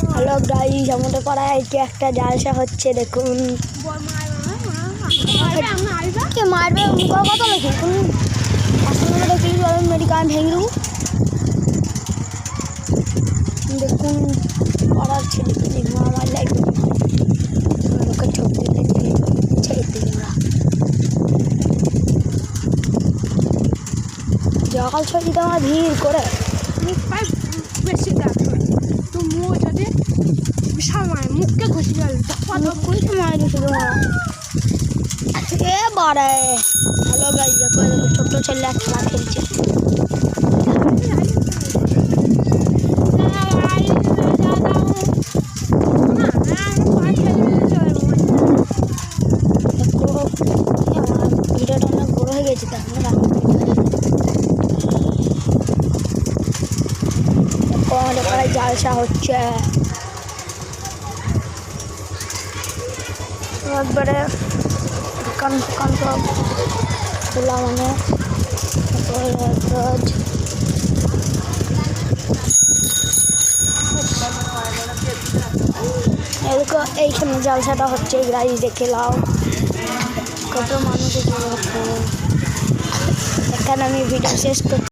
Hello guys, আমাদের পাড়ায় আজকে একটা জালসা হচ্ছে। দেখুন কে মারবে মুখের কথা লিখি আসলে দেখি মেডিকাল ভেঙে দেবো। দেখুন পাড়ার ছেলে আমার লাগবে মুখে ছোট ছেড়ে দিই আমরা জল ছবি তো আমার ভিড় করে বেশি তো মুখ যদি বিশাল মায় মুখকে ঘষে গেল কোন সময় শুধু এবারে হ্যালো গাইস, দেখো ছোট্ট ছেলে খেলা খেলছে। ভিডিওটা অনেক বড় হয়ে গেছে, আমাদের পাড়ায় জালসা হচ্ছে। একবারে দোকান ফোকান সব খোলা, মানে এদিকে এইখানে জালসাটা হচ্ছে, গাড়ি দেখে লাও কত মানুষ এখানে। আমি ভিডিও শেষ করছি।